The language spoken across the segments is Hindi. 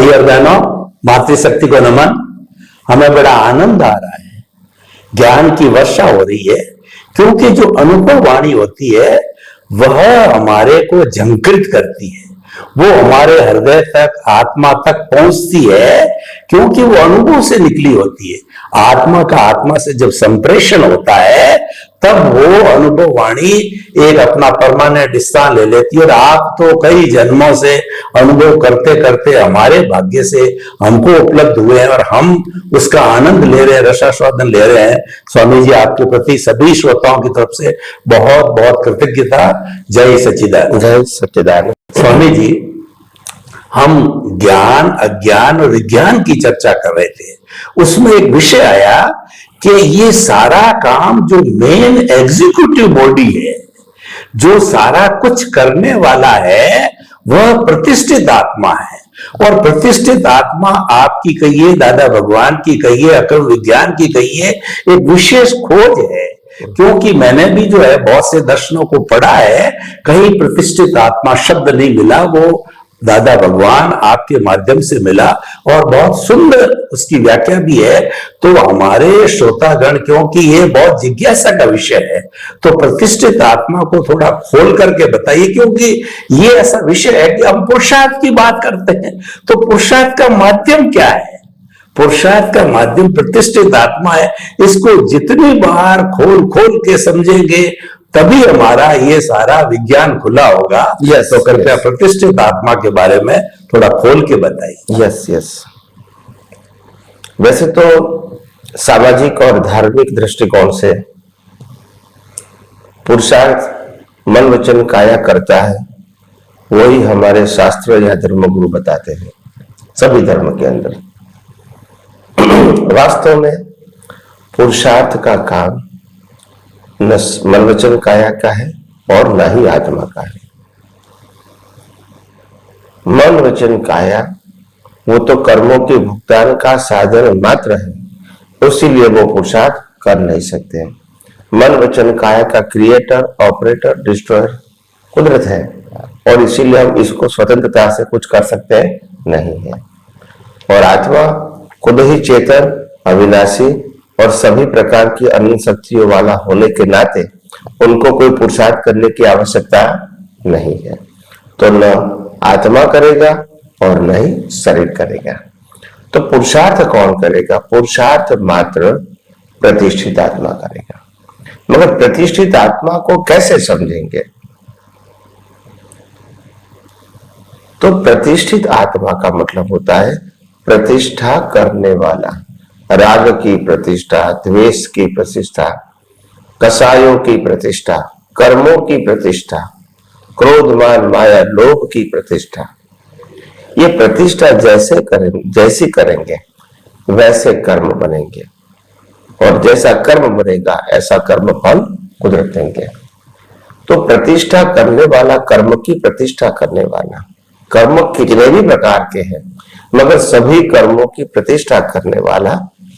भाई और बहनों, मातृशक्ति को नमन। हमें बड़ा आनंद आ रहा है, ज्ञान की वर्षा हो रही है, क्योंकि जो अनुभव वाणी होती है वह हमारे को झंकृत करती है, वो हमारे हृदय तक, आत्मा तक पहुंचती है, क्योंकि वो अनुभव से निकली होती है। आत्मा का आत्मा से जब संप्रेषण होता है तब वो अनुभव वाणी एक अपना परमानेंट स्थान ले लेती है। और आप तो कई जन्मों से अनुभव करते करते हमारे भाग्य से हमको उपलब्ध हुए हैं और हम उसका आनंद ले रहे हैं, रसास्वादन ले रहे हैं। स्वामी जी, आपके प्रति सभी श्रोताओं की तरफ से बहुत बहुत कृतज्ञता। जय सच्चिदानंद। जय सच्चिदानंद। स्वामी जी, हम ज्ञान, अज्ञान और विज्ञान की चर्चा कर रहे थे। उसमें एक विषय आया कि ये सारा काम जो मेन एग्जीक्यूटिव बॉडी है, जो सारा कुछ करने वाला है, वह प्रतिष्ठित आत्मा है। और प्रतिष्ठित आत्मा आपकी कहिए, दादा भगवान की कहिए, अकल विज्ञान की कहिए, एक विशेष खोज है। क्योंकि मैंने भी जो है बहुत से दर्शनों को पढ़ा है, कहीं प्रतिष्ठित आत्मा शब्द नहीं मिला, वो दादा भगवान आपके माध्यम से मिला और बहुत सुंदर उसकी व्याख्या भी है। तो हमारे श्रोतागण, क्योंकि ये बहुत जिज्ञासा का विषय है, तो प्रतिष्ठित आत्मा को थोड़ा खोल करके बताइए, क्योंकि ये ऐसा विषय है कि हम पुरुषार्थ की बात करते हैं, तो पुरुषार्थ का माध्यम क्या है? पुरुषार्थ का माध्यम प्रतिष्ठित आत्मा है। इसको जितनी बार खोल खोल के समझेंगे तभी हमारा ये सारा विज्ञान खुला होगा। yes, तो कृपया प्रतिष्ठित आत्मा के बारे में थोड़ा खोल के बताइए। यस। वैसे तो सामाजिक और धार्मिक दृष्टिकोण से पुरुषार्थ मन वचन काया करता है, वही हमारे शास्त्र या धर्मगुरु बताते हैं सभी धर्म के अंदर। वास्तव में पुरुषार्थ का काम न मन वचन काया का है और न ही आत्मा का है। मन वचन काया वो तो कर्मों के भुगतान का साधन मात्र है, इसीलिए वो पुरुषार्थ कर नहीं सकते। मन वचन काया का क्रिएटर, ऑपरेटर, डिस्ट्रॉयर कुदरत है, और इसीलिए हम इसको स्वतंत्रता से कुछ कर सकते नहीं है। और आत्मा खुद ही चेतन, अविनाशी और सभी प्रकार की अन्य शक्तियों वाला होने के नाते उनको कोई पुरुषार्थ करने की आवश्यकता नहीं है। तो न आत्मा करेगा और न ही शरीर करेगा। तो पुरुषार्थ कौन करेगा? पुरुषार्थ मात्र प्रतिष्ठित आत्मा करेगा। मगर प्रतिष्ठित आत्मा को कैसे समझेंगे? तो प्रतिष्ठित आत्मा का मतलब होता है प्रतिष्ठा करने वाला। राग की प्रतिष्ठा, द्वेष की प्रतिष्ठा, कसायों की प्रतिष्ठा, कर्मों की प्रतिष्ठा, क्रोध, मान, माया, लोभ की प्रतिष्ठा। ये प्रतिष्ठा जैसी करेंगे वैसे कर्म बनेंगे, और जैसा कर्म बनेगा ऐसा कर्म फल कुदरत देंगे। तो प्रतिष्ठा करने वाला, कर्म की प्रतिष्ठा करने वाला, कर्म कितने भी प्रकार के हैं, मगर सभी कर्मों की प्रतिष्ठा करने वाला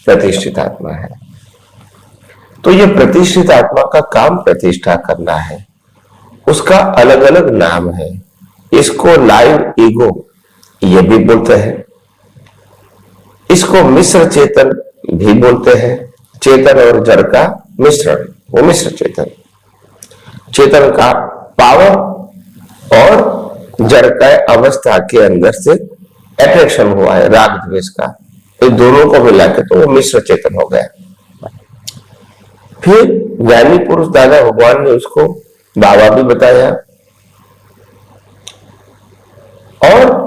प्रतिष्ठित आत्मा है। तो ये प्रतिष्ठित आत्मा का काम प्रतिष्ठा करना है। उसका अलग अलग नाम है। इसको लाइव ईगो ये भी बोलते हैं, इसको मिश्र चेतन भी बोलते हैं। चेतन और जड़ का मिश्रण, वो मिश्र चेतन। चेतन का पावर और जड़ का अवस्था के अंदर से अट्रैक्शन हुआ है राग द्वेष का, तो दोनों को मिला के तो वो मिश्र चेतन हो गया। फिर ज्ञानी पुरुष दादा भगवान ने उसको बाबा भी बताया। और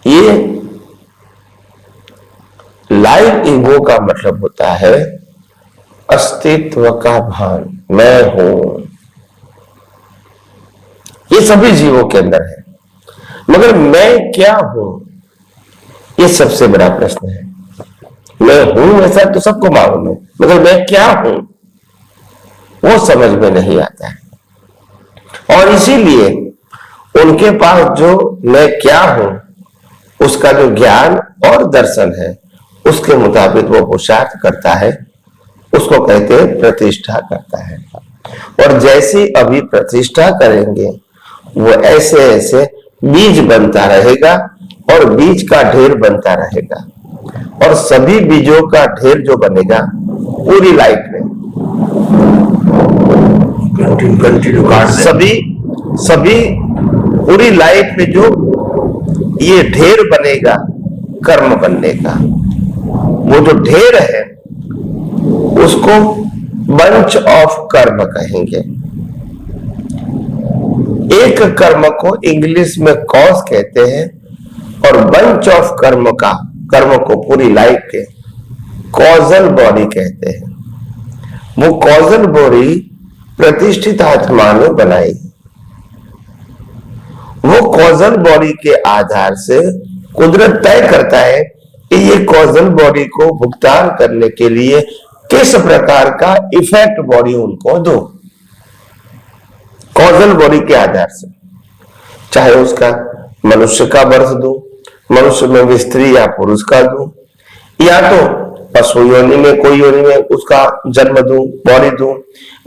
ये लाइव ईगो का मतलब होता है अस्तित्व का भान, मैं हूं। ये सभी जीवों के अंदर है, मगर मैं क्या हूं, ये सबसे बड़ा प्रश्न है। मैं हूं ऐसा तो सबको मालूम है, मगर मैं क्या हूं वो समझ में नहीं आता है। और इसीलिए उनके पास जो मैं क्या हूं उसका जो ज्ञान और दर्शन है, उसके मुताबिक वो पुरुषार्थ करता है, उसको कहते हैं प्रतिष्ठा करता है। और जैसी अभी प्रतिष्ठा करेंगे वो ऐसे ऐसे बीज बनता रहेगा, और बीज का ढेर बनता रहेगा, और सभी बीजों का ढेर जो बनेगा पूरी लाइफ में, कंटिन्यू काट दे। सभी पूरी लाइफ में जो ये ढेर बनेगा कर्म बनने का, वो जो ढेर है उसको बंच ऑफ कर्म कहेंगे। एक कर्म को इंग्लिश में कॉज कहते हैं, और बंच ऑफ कर्म को पूरी लाइफ के कॉजल बॉडी कहते हैं। वो कॉजल बॉडी प्रतिष्ठित आत्मा ने बनाई। वो कॉजल बॉडी के आधार से कुदरत तय करता है कि ये कॉजल बॉडी को भुगतान करने के लिए किस प्रकार का इफेक्ट बॉडी उनको दो। कॉजल बॉडी के आधार से, चाहे उसका मनुष्य का बर्थ दो, मनुष्य में भी स्त्री या पुरुष का दूं, या तो पशु योनि में कोई योनि में उसका जन्म दूं, बॉडी दूं,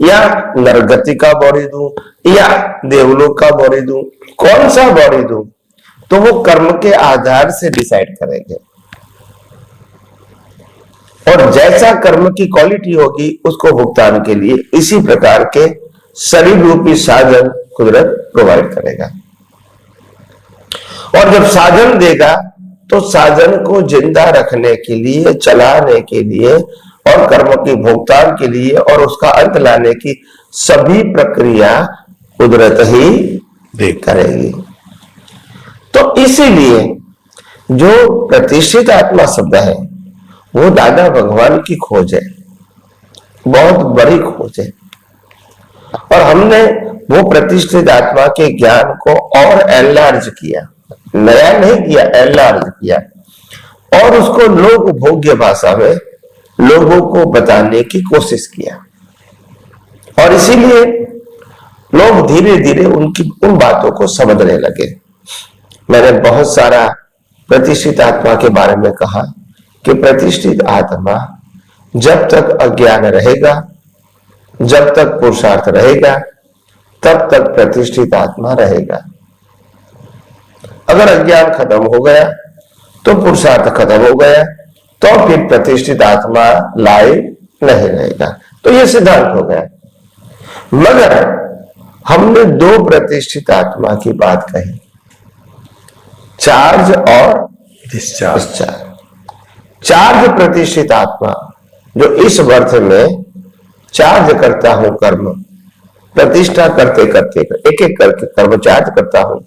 या नरगति का बॉडी दूं, या देवलोक का बॉडी दूं, कौन सा बॉडी दूं, तो वो कर्म के आधार से डिसाइड करेंगे। और जैसा कर्म की क्वालिटी होगी उसको भुगतान के लिए इसी प्रकार के शरीर रूपी साधन कुदरत प्रोवाइड करेगा। और जब साधन देगा तो साधन को जिंदा रखने के लिए, चलाने के लिए, और कर्म की भुगतान के लिए, और उसका अंत लाने की सभी प्रक्रिया कुदरत ही करेगी। तो इसीलिए जो प्रतिष्ठित आत्मा शब्द है वो दादा भगवान की खोज है, बहुत बड़ी खोज है। और हमने वो प्रतिष्ठित आत्मा के ज्ञान को और एनलार्ज किया, नया नहीं किया, एनलार्ज किया, और उसको लोक भोग्य भाषा में लोगों को बताने की कोशिश किया। और इसीलिए लोग धीरे धीरे उन बातों को समझने लगे। मैंने बहुत सारा प्रतिष्ठित आत्मा के बारे में कहा कि प्रतिष्ठित आत्मा जब तक अज्ञान रहेगा, जब तक पुरुषार्थ रहेगा, तब तक प्रतिष्ठित आत्मा रहेगा। अगर अज्ञान खत्म हो गया तो पुरुषार्थ खत्म हो गया, तो फिर प्रतिष्ठित आत्मा लाइव नहीं रहेगा। तो यह सिद्धांत हो गया। मगर हमने दो प्रतिष्ठित आत्मा की बात कही, चार्ज और डिस्चार्ज। चार्ज प्रतिष्ठित आत्मा जो इस वर्ष में चार्ज करता हूं कर्म, प्रतिष्ठा करते करते एक एक करके कर्म चार्ज करता हूं,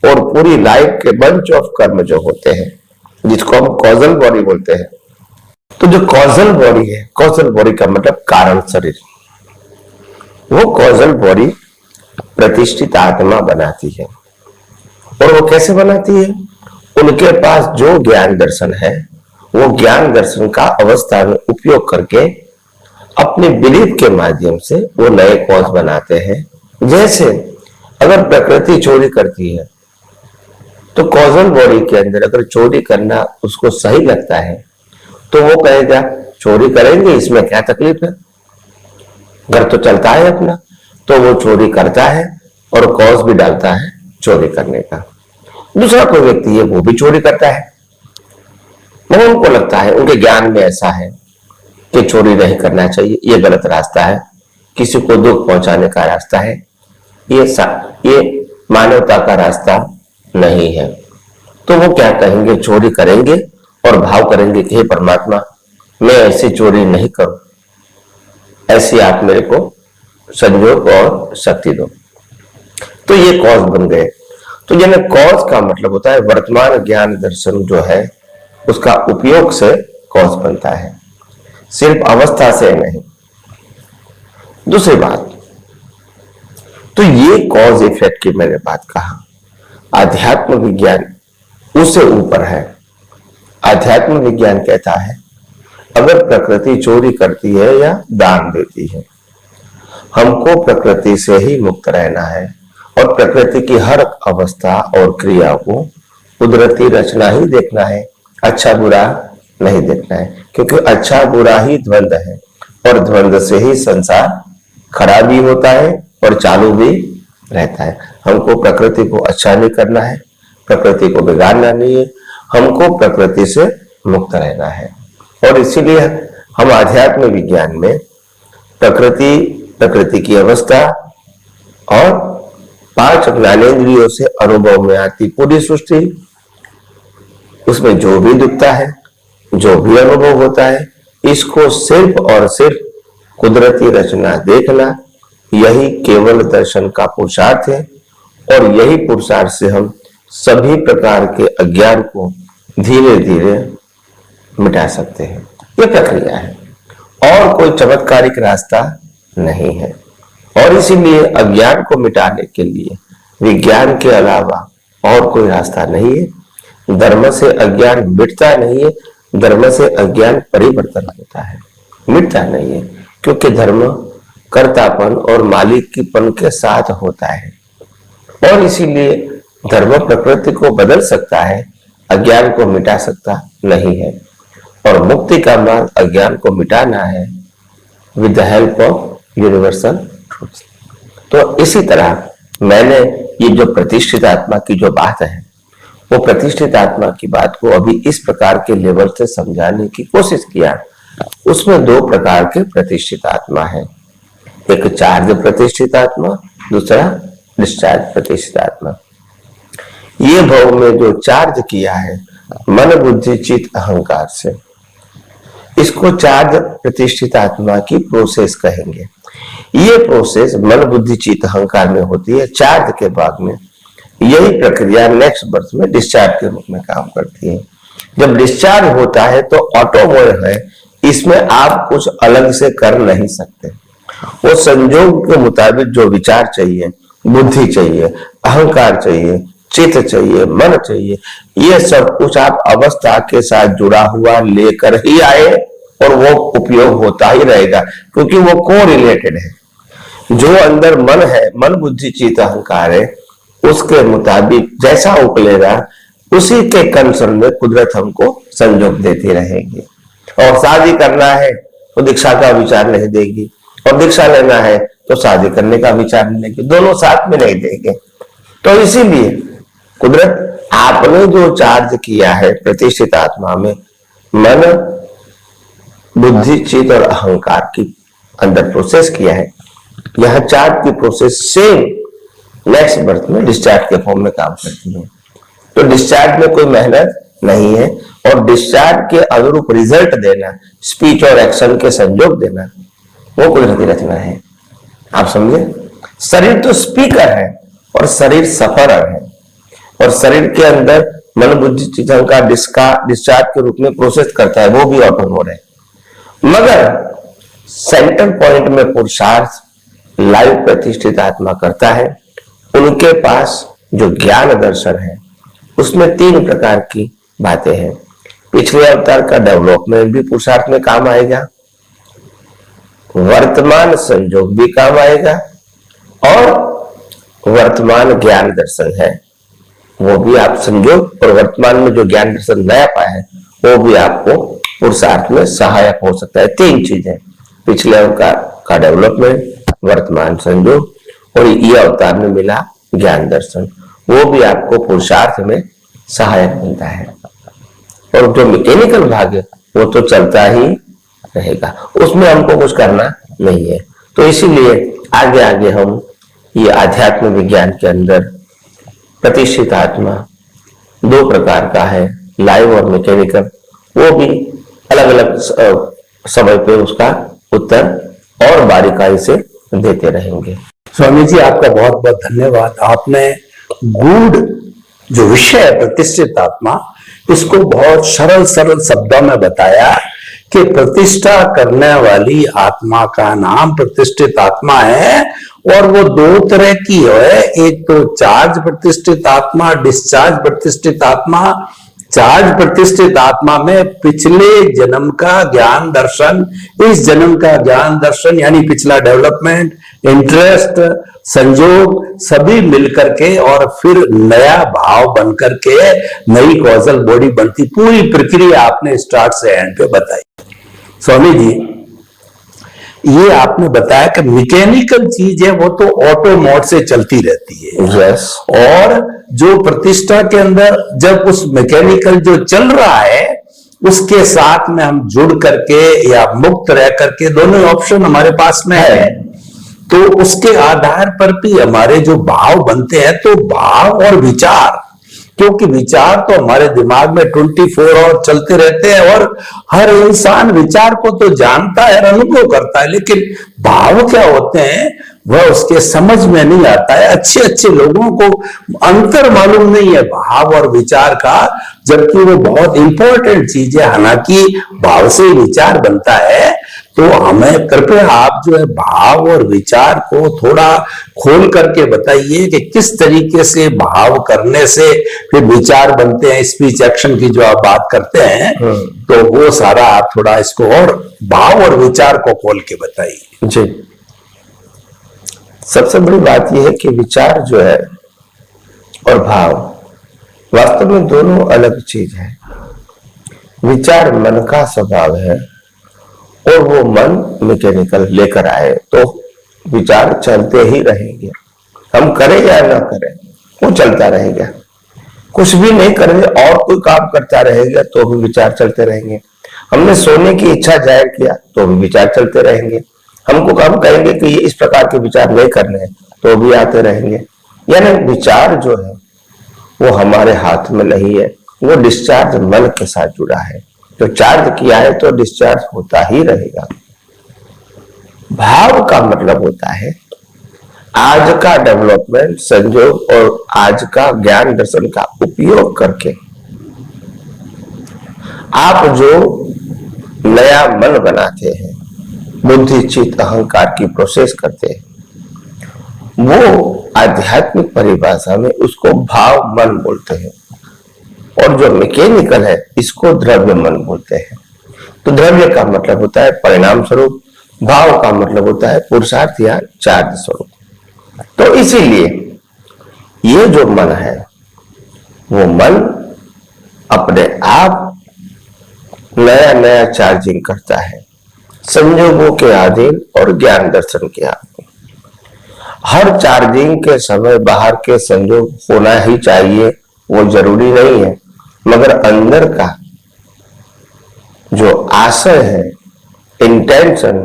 और पूरी लाइफ के बंच ऑफ कर्म जो होते हैं जिसको हम कॉजल बॉडी बोलते हैं। तो जो कॉजल बॉडी है, कॉजल बॉडी का मतलब कारण शरीर, वो कॉजल बॉडी प्रतिष्ठित आत्मा बनाती है। और वो कैसे बनाती है? उनके पास जो ज्ञान दर्शन है वो ज्ञान दर्शन का अवस्था में उपयोग करके अपने बिलीफ के माध्यम से वो नए कॉज बनाते हैं। जैसे अगर प्रकृति चोरी करती है तो कॉजल बॉडी के अंदर अगर चोरी करना उसको सही लगता है तो वो कहेगा चोरी करेंगे, इसमें क्या तकलीफ है, घर तो चलता है अपना। तो वो चोरी करता है और कॉज भी डालता है चोरी करने का। दूसरा कोई व्यक्ति है वो भी चोरी करता है, वो उनको लगता है, उनके ज्ञान में ऐसा है कि चोरी नहीं करना चाहिए, ये गलत रास्ता है, किसी को दुख पहुंचाने का रास्ता है, ये मानवता का रास्ता नहीं है। तो वो क्या कहेंगे, चोरी करेंगे और भाव करेंगे कि हे परमात्मा मैं ऐसी चोरी नहीं करूं, ऐसी आप मेरे को संयोग और शक्ति दो। तो ये कॉज बन गए। तो यानी कॉज का मतलब होता है वर्तमान ज्ञान दर्शन जो है उसका उपयोग से कॉज बनता है, सिर्फ अवस्था से नहीं। दूसरी बात, तो ये कॉज इफेक्ट की मैंने बात कहा, आध्यात्म विज्ञान उससे ऊपर है। आध्यात्म विज्ञान कहता है अगर प्रकृति चोरी करती है या दान देती है, हमको प्रकृति से ही मुक्त रहना है और प्रकृति की हर अवस्था और क्रिया को कुदरती रचना ही देखना है, अच्छा बुरा नहीं देखना है। क्योंकि अच्छा बुरा ही द्वंद्व है और द्वंद्व से ही संसार खड़ा भी होता है और चालू भी रहता है। हमको प्रकृति को अच्छा नहीं करना है, प्रकृति को बिगाड़ना नहीं है, हमको प्रकृति से मुक्त रहना है। और इसीलिए हम आध्यात्म विज्ञान में प्रकृति की अवस्था और 5 ज्ञानेंद्रियों से अनुभव में आती पूरी सृष्टि, उसमें जो भी दिखता है, जो भी अनुभव होता है, इसको सिर्फ और सिर्फ कुदरती रचना देखना, यही केवल दर्शन का पुरुषार्थ है। और यही पुरुषार्थ से हम सभी प्रकार के अज्ञान को धीरे धीरे मिटा सकते हैं। यह प्रक्रिया है और कोई चमत्कारिक रास्ता नहीं है। और इसीलिए अज्ञान को मिटाने के लिए विज्ञान के अलावा और कोई रास्ता नहीं है। धर्म से अज्ञान मिटता नहीं है, धर्म से अज्ञान परिवर्तन होता है, मिटता नहीं है, क्योंकि धर्म कर्तापन और मालिकीपन के साथ होता है। और इसीलिए धर्म प्रकृति को बदल सकता है, अज्ञान को मिटा सकता नहीं है। और मुक्ति का मार्ग अज्ञान को मिटाना है with the help of universal truth. तो इसी तरह मैंने ये जो प्रतिष्ठित आत्मा की जो बात है, वो प्रतिष्ठित आत्मा की बात को अभी इस प्रकार के लेवल से समझाने की कोशिश किया। उसमें 2 प्रकार के प्रतिष्ठित आत्मा है, एक चार्ज प्रतिष्ठित आत्मा, दूसरा डिस्चार्ज प्रतिष्ठित आत्मा। ये भाव में जो चार्ज किया है मन बुद्धि चित्त अहंकार से, इसको चार्ज प्रतिष्ठित आत्मा की प्रोसेस कहेंगे। ये प्रोसेस मन बुद्धि चित्त अहंकार में होती है। चार्ज के भाग में यही प्रक्रिया नेक्स्ट बर्थ में डिस्चार्ज के रूप में काम करती है। जब डिस्चार्ज होता है तो ऑटोमोबाइल है, इसमें आप कुछ अलग से कर नहीं सकते। वो संजोग के मुताबिक जो विचार चाहिए, बुद्धि चाहिए, अहंकार चाहिए, चित्त चाहिए, मन चाहिए, ये सब कुछ आप अवस्था के साथ जुड़ा हुआ लेकर ही आए और वो उपयोग होता ही रहेगा, क्योंकि वो को रिलेटेड है। जो अंदर मन है, मन बुद्धि चित्त अहंकार है, उसके मुताबिक जैसा उकलेगा उसी के कंसर्न में कुदरत हमको संजोग देती रहेगी। और शादी करना है तो दीक्षा का विचार नहीं देगी, और दीक्षा लेना है तो शादी करने का विचार नहीं देगी, दोनों साथ में नहीं देंगे। तो इसीलिए कुदरत आपने जो चार्ज किया है प्रतिष्ठित आत्मा में, मन बुद्धि चित्त और अहंकार की अंदर प्रोसेस किया है, यह चार्ज की प्रोसेस सेम नेक्स्ट बर्थ में डिस्चार्ज के फॉर्म में काम करती है। तो डिस्चार्ज में कोई मेहनत नहीं है, और डिस्चार्ज के अनुरूप रिजल्ट देना, स्पीच और एक्शन के संयोग देना, वो कुदरती रचना है। आप समझे? शरीर तो स्पीकर है और शरीर सफरर है, और शरीर के अंदर मन बुद्धि चित्त अहंकार डिस्चार्ज के रूप में प्रोसेस करता है, वो भी ऑटोमोड है। मगर सेंटर पॉइंट में पुरुषार्थ लाइव प्रतिष्ठित आत्मा करता है। उनके पास जो ज्ञान दर्शन है उसमें 3 प्रकार की बातें हैं। पिछले अवतार का डेवलपमेंट भी पुरुषार्थ में काम आएगा, वर्तमान संयोग भी काम आएगा, और वर्तमान ज्ञान दर्शन है वो भी आप संयोग और वर्तमान में जो ज्ञान दर्शन नया पाया है वो भी आपको पुरुषार्थ में सहायक हो सकता है। 3 चीजें, पिछले अवतार का डेवलपमेंट, वर्तमान संयोग, और ये अवतार में मिला ज्ञान दर्शन, वो भी आपको पुरुषार्थ में सहायक मिलता है। और जो मैकेनिकल भाग है वो तो चलता ही रहेगा, उसमें हमको कुछ करना नहीं है। तो इसीलिए आगे आगे हम ये आध्यात्म विज्ञान के अंदर प्रतिष्ठित आत्मा 2 प्रकार का है, लाइव और मैकेनिकल, वो भी अलग अलग समय पे उसका उत्तर और बारीकाई से देते रहेंगे। स्वामी जी, आपका बहुत बहुत धन्यवाद। आपने गूढ़ जो विषय है प्रतिष्ठित आत्मा, इसको बहुत सरल शब्दों में बताया कि प्रतिष्ठा करने वाली आत्मा का नाम प्रतिष्ठित आत्मा है। और वो 2 तरह की है, एक तो चार्ज प्रतिष्ठित आत्मा, डिस्चार्ज प्रतिष्ठित आत्मा। चार्ज प्रतिष्ठित आत्मा में पिछले जन्म का ज्ञान दर्शन, इस जन्म का ज्ञान दर्शन यानी पिछला डेवलपमेंट, इंटरेस्ट, संयोग सभी मिलकर के और फिर नया भाव बनकर के नई कॉजल बॉडी बनती। पूरी प्रक्रिया आपने स्टार्ट से एंड पे बताई। स्वामी जी, ये आपने बताया कि मैकेनिकल चीज है वो तो ऑटो मोड से चलती रहती है। यस। और जो प्रतिष्ठा के अंदर जब उस मैकेनिकल जो चल रहा है उसके साथ में हम जुड़ करके या मुक्त रह करके, दोनों ऑप्शन हमारे पास में है, तो उसके आधार पर भी हमारे जो भाव बनते हैं, तो भाव और विचार, क्योंकि विचार तो हमारे दिमाग में 24 आवर चलते रहते हैं और हर इंसान विचार को तो जानता है, अनुभव करता है, लेकिन भाव क्या होते हैं वह उसके समझ में नहीं आता है। अच्छे अच्छे लोगों को अंतर मालूम नहीं है भाव और विचार का, जबकि वो बहुत इंपॉर्टेंट चीज है। हालांकि भाव से विचार बनता है, तो हमें कृपया आप जो है भाव और विचार को थोड़ा खोल करके बताइए कि किस तरीके से भाव करने से फिर विचार बनते हैं। स्पीच एक्शन की जो आप बात करते हैं, तो वो सारा आप थोड़ा इसको और भाव और विचार को खोल के बताइए। जी, सबसे बड़ी बात यह है कि विचार जो है और भाव वास्तव में दोनों अलग चीज है। विचार मन का स्वभाव है और वो मन मैकेनिकल लेकर आए तो विचार चलते ही रहेंगे, हम करें या ना करें वो चलता रहेगा। कुछ भी नहीं करेंगे और कोई काम करता रहेगा तो भी विचार चलते रहेंगे। हमने सोने की इच्छा जाहिर किया तो भी विचार चलते रहेंगे। हमको हम कहेंगे कि ये इस प्रकार के विचार नहीं करने हैं तो भी आते रहेंगे। यानी विचार जो है वो हमारे हाथ में नहीं है, वो डिस्चार्ज मन के साथ जुड़ा है। जो चार्ज किया है तो डिस्चार्ज होता ही रहेगा। भाव का मतलब होता है आज का डेवलपमेंट, संयोग और आज का ज्ञान दर्शन का उपयोग करके आप जो नया मन बनाते हैं, बुद्धि चित्त अहंकार की प्रोसेस करते हैं, वो आध्यात्मिक परिभाषा में उसको भाव मन बोलते हैं। और जो मैकेनिकल है इसको द्रव्य मन बोलते हैं। तो द्रव्य का मतलब होता है परिणाम स्वरूप, भाव का मतलब होता है पुरुषार्थ या चार्ज स्वरूप। तो इसीलिए ये जो मन है वो मन अपने आप नया नया चार्जिंग करता है, संयोगों के अधीन और ज्ञान दर्शन के अधीन। हर चार्जिंग के समय बाहर के संयोग होना ही चाहिए वो जरूरी नहीं है, मगर अंदर का जो आशय है, इंटेंशन,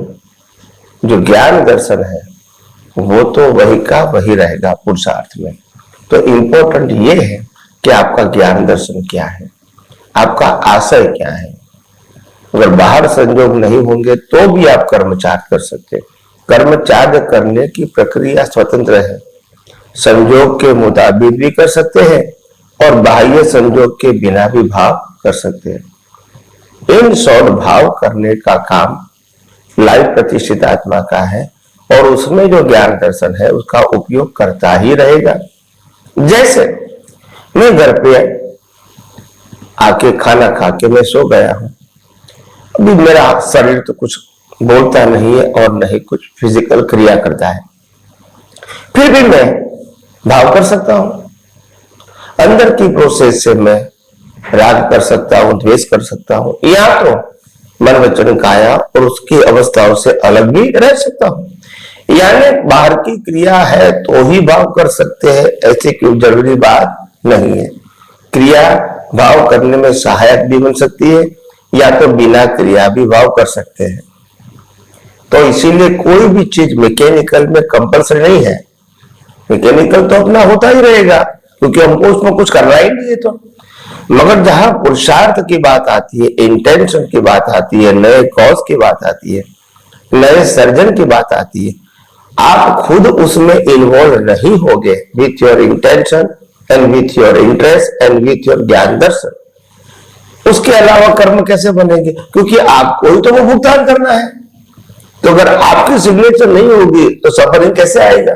जो ज्ञान दर्शन है, वो तो वही का वही रहेगा पुरुषार्थ में। तो इंपॉर्टेंट ये है कि आपका ज्ञान दर्शन क्या है, आपका आशय क्या है। अगर बाहर संयोग नहीं होंगे तो भी आप कर्मचार्य कर सकते हैं। कर्मचार्य करने की प्रक्रिया स्वतंत्र है, संयोग के मुताबिक भी कर सकते हैं और बाह्य संयोग के बिना भी भाव कर सकते हैं। इन शॉर्ट भाव करने का काम लाइव प्रतिष्ठित आत्मा का है और उसमें जो ज्ञान दर्शन है उसका उपयोग करता ही रहेगा। जैसे मैं घर पे आके खाना खा के मैं सो गया हूं, अभी मेरा शरीर तो कुछ बोलता नहीं है और नहीं कुछ फिजिकल क्रिया करता है, फिर भी मैं भाव कर सकता हूं। अंदर की प्रोसेस से मैं राग कर सकता हूं, द्वेष कर सकता हूं, या तो मन वचन काया और उसकी अवस्थाओं से अलग भी रह सकता हूं। यानी बाहर की क्रिया है तो ही भाव कर सकते हैं ऐसे कोई जरूरी बात नहीं है। क्रिया भाव करने में सहायक भी बन सकती है या तो बिना क्रिया भी भाव कर सकते हैं। तो इसीलिए कोई भी चीज मैकेनिकल में कंपल्सरी नहीं है। मैकेनिकल तो अपना होता ही रहेगा क्योंकि हमको उसमें कुछ करना ही नहीं है। तो मगर जहां पुरुषार्थ की बात आती है, इंटेंशन की बात आती है, नए कॉज की बात आती है, नए सर्जन की बात आती है, आप खुद उसमें इन्वॉल्व नहीं होगे with your intention and with your interest and with your ज्ञान दर्शन, उसके अलावा कर्म कैसे बनेंगे? क्योंकि आपको ही तो वो भुगतान करना है। तो अगर आपकी सिग्नेचर नहीं होगी तो सफरिंग कैसे आएगा?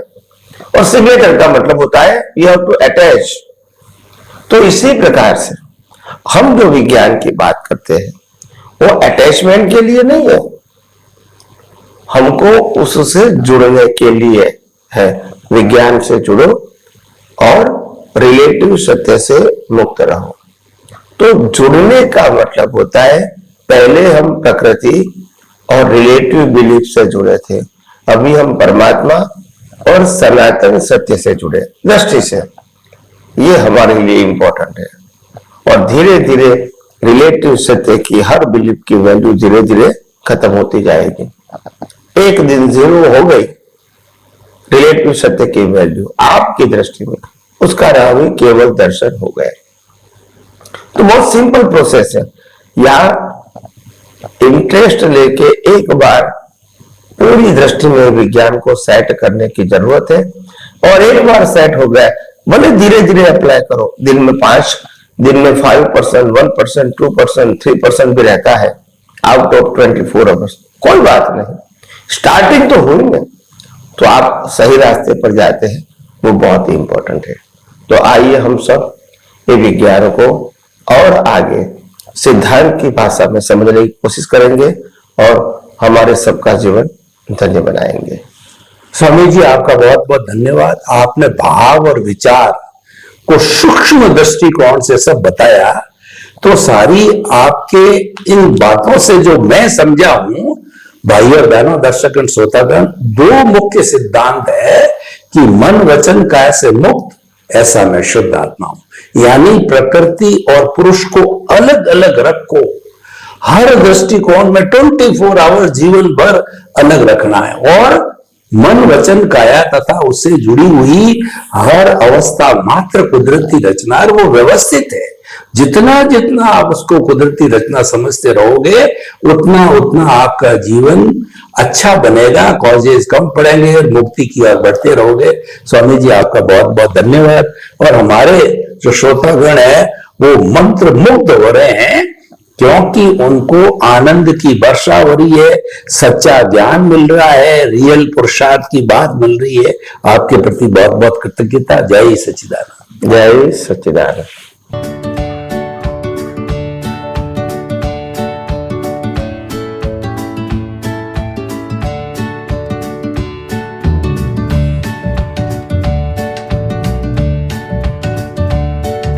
और सिग्नेचर का मतलब होता है यू हैव टू अटैच। तो इसी प्रकार से हम जो विज्ञान की बात करते हैं वो अटैचमेंट के लिए नहीं है, हमको उससे जुड़ने के लिए है। विज्ञान से जुड़ो और रिलेटिव सत्य से मुक्त रहो। तो जुड़ने का मतलब होता है पहले हम प्रकृति और रिलेटिव बिलीफ से जुड़े थे, अभी हम परमात्मा और सनातन सत्य से जुड़े दृष्टि से। ये हमारे लिए इंपॉर्टेंट है। और धीरे धीरे रिलेटिव सत्य की हर बिलीफ की वैल्यू धीरे धीरे खत्म होती जाएगी। एक दिन जीरो हो गई रिलेटिव सत्य की वैल्यू आपकी दृष्टि में, उसका नाम ही केवल दर्शन हो गए। तो बहुत सिंपल प्रोसेस है। यहाँ इंटरेस्ट लेके एक बार पूरी दृष्टि में विज्ञान को सेट करने की जरूरत है। और एक बार सेट हो गया, भले धीरे धीरे अप्लाई करो। दिन में 5, दिन में 5%, 1%, 2%, 3% भी रहता है आउट ऑफ 24 आवर्स, कोई बात नहीं। स्टार्टिंग तो हुई है, तो आप सही रास्ते पर जाते हैं, वो बहुत ही इंपॉर्टेंट है। तो आइए हम सब ये विज्ञान को और आगे सिद्धांत की भाषा में समझने की कोशिश करेंगे और हमारे सबका जीवन धन्य बनाएंगे। स्वामी जी, आपका बहुत बहुत धन्यवाद। आपने भाव और विचार को सूक्ष्म दृष्टिकोण से सब बताया। तो सारी आपके इन बातों से जो मैं समझा हूं, भाई और बहनों, दर्शक और श्रोतागण, 2 मुख्य सिद्धांत है कि मन वचन काया से मुक्त, ऐसा मैं शुद्ध आत्मा हूं। यानी प्रकृति और पुरुष को अलग अलग रखो, हर दृष्टिकोण में 24 आवर जीवन भर अलग रखना है। और मन वचन काया तथा उससे जुड़ी हुई हर अवस्था मात्र कुदरती रचना, और वो व्यवस्थित है। जितना जितना आप उसको कुदरती रचना समझते रहोगे, उतना उतना आपका जीवन अच्छा बनेगा, कॉजेज कम पड़ेंगे और मुक्ति की ओर बढ़ते रहोगे। स्वामी जी, आपका बहुत बहुत धन्यवाद। और हमारे जो श्रोतागण है वो मंत्र मुग्ध हो रहे हैं, क्योंकि उनको आनंद की वर्षा हो रही है, सच्चा ज्ञान मिल रहा है, रियल पुरुषार्थ की बात मिल रही है। आपके प्रति बहुत बहुत कृतज्ञता। जय सच्चिदानंद। जय सच्चिदानंद।